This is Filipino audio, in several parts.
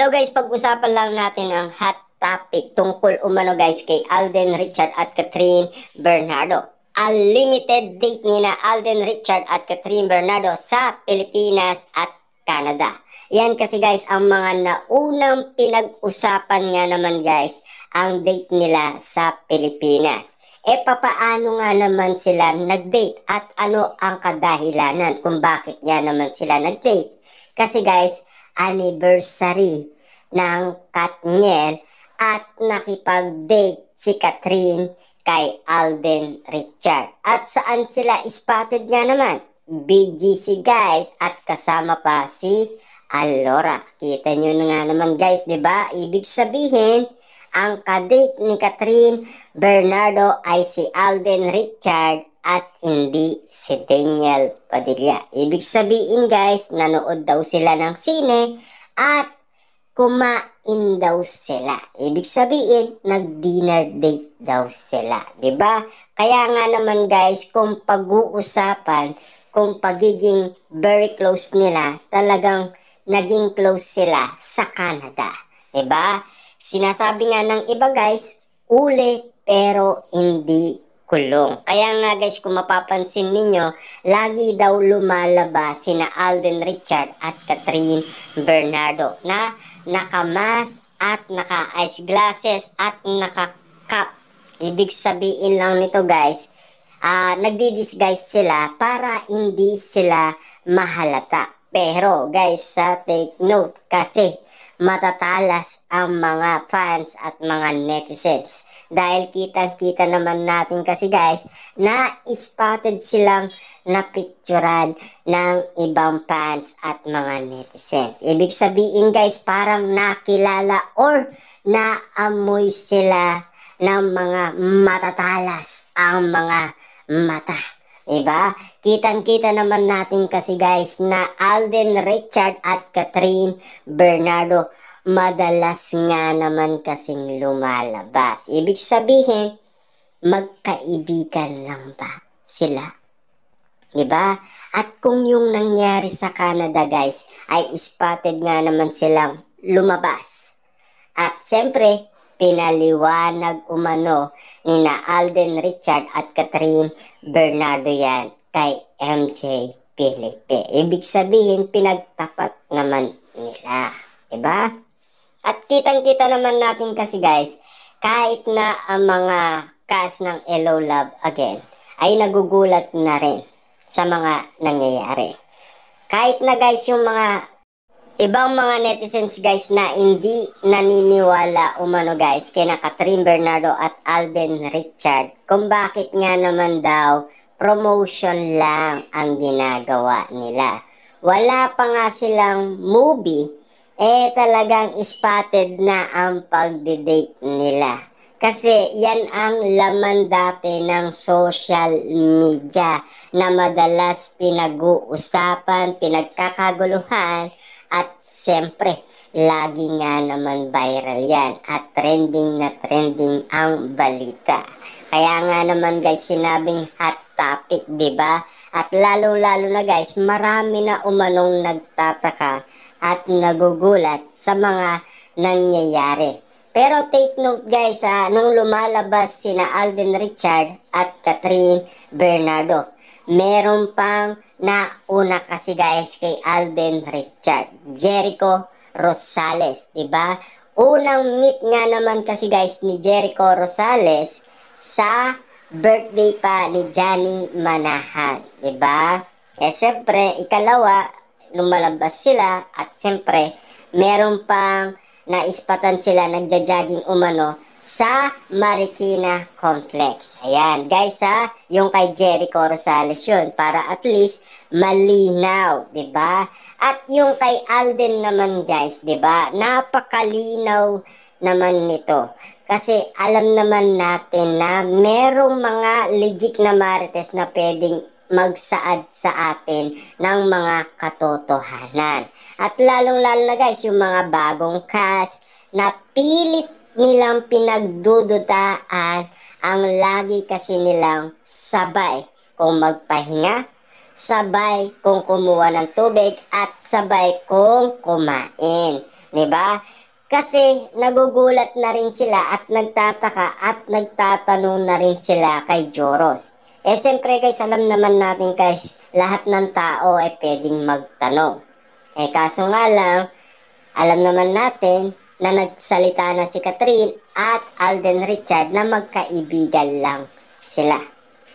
Now guys, pag-usapan lang natin ang hot topic tungkol umano guys kay Alden Richard at Catherine Bernardo. Unlimited date ni na Alden Richard at Catherine Bernardo sa Pilipinas at Canada. Yan kasi guys ang mga naunang pinag-usapan nga naman guys ang date nila sa Pilipinas. Papaano nga naman sila nag-date at ano ang kadahilanan kung bakit nga naman sila nag-date? Kasi guys, anniversary ng Katniel at nakipag-date si Catherine kay Alden Richard. At saan sila spotted nga naman? BGC guys at kasama pa si Alora. Kita nyo na nga naman guys, di ba? Ibig sabihin, ang kadate ni Catherine Bernardo ay si Alden Richard at hindi si Daniel Padilla. Ibig sabihin guys, nanood daw sila ng sine at kumain daw sila. Ibig sabihin, nag-dinner date daw sila. Diba? Kaya nga naman guys, kung pag-uusapan, kung pagiging very close nila, talagang naging close sila sa Canada. Diba? Sinasabi nga ng iba guys, uli pero hindi kulong. Kaya nga guys, kung mapapansin ninyo, lagi daw lumalabas sina Alden Richard at Catherine Bernardo na naka-mask at naka-ice glasses at naka-cap. Ibig sabihin lang nito guys, nagdi-disguise sila para hindi sila mahalata. Pero guys, take note kasi matatalas ang mga fans at mga netizens. Dahil kitang-kita naman natin kasi guys, na spotted silang napicturan ng ibang fans at mga netizens. Ibig sabihin guys, parang nakilala or naamoy sila ng mga matatalas ang mga mata. Diba? Kitang-kita naman natin kasi guys na Alden Richard at Catherine Bernardo madalas nga naman kasing lumalabas. Ibig sabihin, magkaibigan lang ba sila? Diba? At kung yung nangyari sa Canada guys, ay spotted nga naman silang lumabas. At siyempre, pinaliwanag umano ni na Alden Richard at Catherine Bernardo yan kay MJ Filipe. Ibig sabihin, pinagtapat naman nila. Diba? At kitang-kita naman natin kasi guys, kahit na ang mga cast ng Hello Love Again ay nagugulat na rin sa mga nangyayari. Kahit na guys yung mga ibang mga netizens guys na hindi naniniwala umano guys kina Catherine Bernardo at Alden Richard kung bakit nga naman daw promotion lang ang ginagawa nila. Wala pa nga silang movie, talagang spotted na ang pagde-date nila. Kasi yan ang laman dati ng social media na madalas pinag-uusapan, pinagkakaguluhan, at siyempre, lagi nga naman viral yan at trending na trending ang balita. Kaya nga naman guys, sinabing hot topic, diba? At lalo-lalo na guys, marami na umanong nagtataka at nagugulat sa mga nangyayari. Pero take note guys, nung lumalabas sina Alden Richard at Catherine Bernardo, meron pang nauna kasi guys kay Alden Richard, Jericho Rosales, diba? Unang meet nga naman kasi guys ni Jericho Rosales sa birthday pa ni Johnny Manahan, diba? Siyempre, ikalawa, lumalabas sila at siyempre, meron pang naispatan sila nagja-jogging umano sa Marikina Complex. Ayan, guys yung kay Jericho Rosales yun, para at least malinaw, diba? At yung kay Alden naman guys, diba? Napakalinaw naman nito. Kasi alam naman natin na merong mga legit na marites na pwedeng magsaad sa atin ng mga katotohanan. At lalong-lalo na guys, yung mga bagong cast na pilit nilang pinagdudutaan ang lagi kasi nilang sabay kung magpahinga, sabay kung kumuha ng tubig at sabay kung kumain. Diba? Kasi nagugulat na rin sila at nagtataka at nagtatanong na rin sila kay Joros. Siyempre guys, alam naman natin guys, lahat ng tao ay pwedeng magtanong. Kaso nga lang, alam naman natin na nagsalita na si Catherine at Alden Richard na magkaibigan lang sila.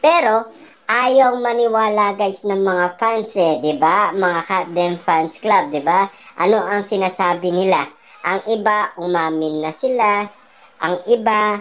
Pero, ayaw maniwala guys ng mga fans 'di ba? Mga Cat Dem Fans Club, 'di ba? Ano ang sinasabi nila? Ang iba, umamin na sila. Ang iba,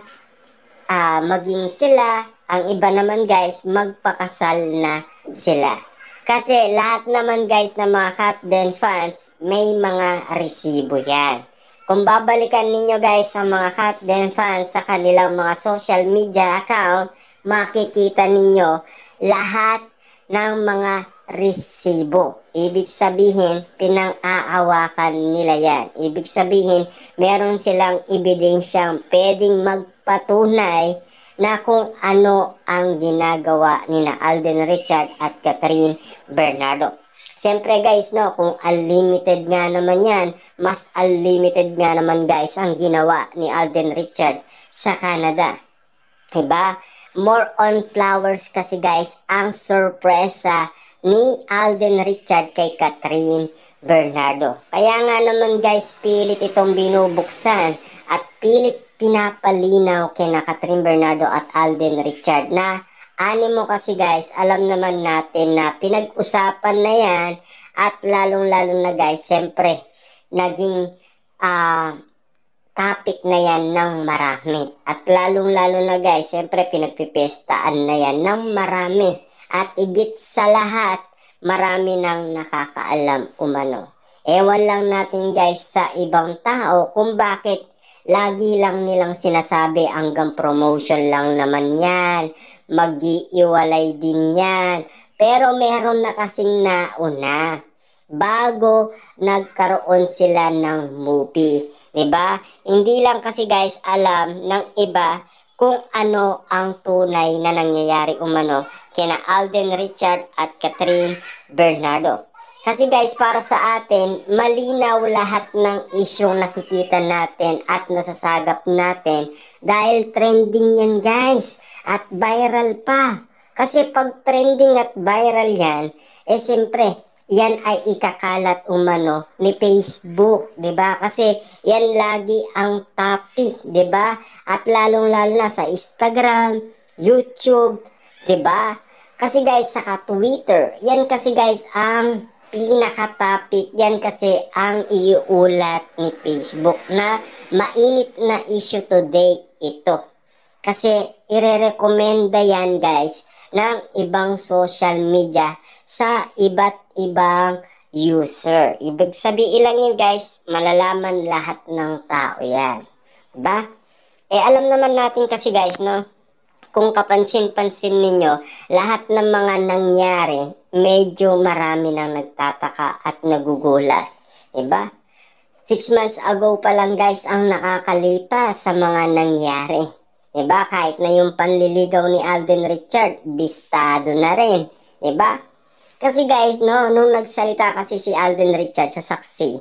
maging sila. Ang iba naman guys, magpakasal na sila. Kasi lahat naman guys ng mga Cat Den fans, may mga resibo yan. Kung babalikan ninyo guys sa mga Cat Den fans sa kanilang mga social media account, makikita ninyo lahat ng mga resibo. Ibig sabihin, pinang-aawakan nila yan. Ibig sabihin, meron silang ebidensyang pwedeng magpatunay na kung ano ang ginagawa ni na Alden Richard at Catherine Bernardo. Siyempre guys, no, kung unlimited nga naman yan, mas unlimited nga naman guys ang ginawa ni Alden Richard sa Canada. Diba? More on flowers kasi guys ang sorpresa ni Alden Richard kay Catherine Bernardo. Kaya nga naman guys, pilit itong binubuksan at pilit pinapalinaw kina Catherine Bernardo at Alden Richard na animo kasi guys, alam naman natin na pinag-usapan na yan at lalong-lalong na guys, siyempre, naging topic na yan ng marami. At lalong-lalo na guys, siyempre pinagpipestaan na yan ng marami. At higit sa lahat, marami nang nakakaalam umano. Ewan lang natin guys sa ibang tao kung bakit lagi lang nilang sinasabi hanggang promotion lang naman yan. Mag-iiwalay din yan. Pero meron na kasing nauna bago nagkaroon sila ng movie. Diba? Hindi lang kasi guys alam ng iba kung ano ang tunay na nangyayari umano kina Alden Richard at Catherine Bernardo. Kasi guys, para sa atin, malinaw lahat ng isyong nakikita natin at nasasagap natin dahil trending yan guys at viral pa. Kasi pag trending at viral yan, siyempre, yan ay ikakalat umano ni Facebook, 'di ba? Kasi yan lagi ang topic, 'di ba? At lalong-lalo na sa Instagram, YouTube, 'di ba? Kasi guys, saka Twitter, yan kasi guys ang pinaka-topic, yan kasi ang iuulat ni Facebook na mainit na issue today ito. Kasi irerekomenda yan guys ng ibang social media sa iba't ibang user. Ibig sabihin lang yun guys, malalaman lahat ng tao yan. Diba? Alam naman natin kasi guys, no? Kung kapansin-pansin ninyo, lahat ng mga nangyari, medyo marami nang nagtataka at nagugulat. Diba? 6 months ago pa lang guys ang nakakalipas sa mga nangyari. Diba? Kahit na yung panliligaw ni Alden Richard, bistado na rin. Diba? Kasi guys, no, nung nagsalita kasi si Alden Richard sa saksi,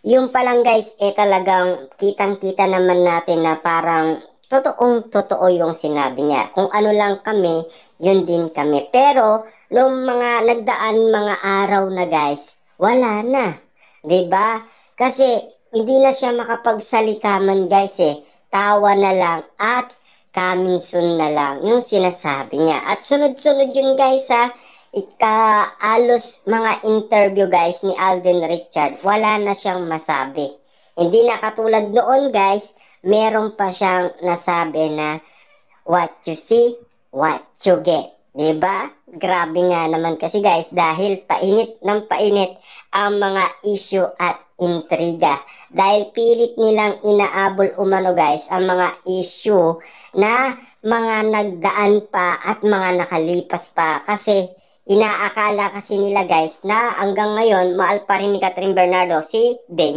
yung palang guys, talagang kitang-kita naman natin na parang totoong-totoo yung sinabi niya. Kung ano lang kami, yun din kami. Pero, nung mga nagdaan mga araw na guys, wala na. Diba? Kasi, hindi na siya makapagsalita man guys tawa na lang at coming soon na lang yung sinasabi niya. At sunod-sunod yun guys ikaalos mga interview guys ni Alden Richard, wala na siyang masabi. Hindi na katulad noon guys, meron pa siyang nasabi na what you see, what you get. Diba? Grabe nga naman kasi guys dahil painit ng painit ang mga issue at intriga. Dahil pilit nilang inaabol umano guys ang mga issue na mga nagdaan pa at mga nakalipas pa. Kasi inaakala kasi nila guys na hanggang ngayon mahal pa rin ni Catherine Bernardo si Dane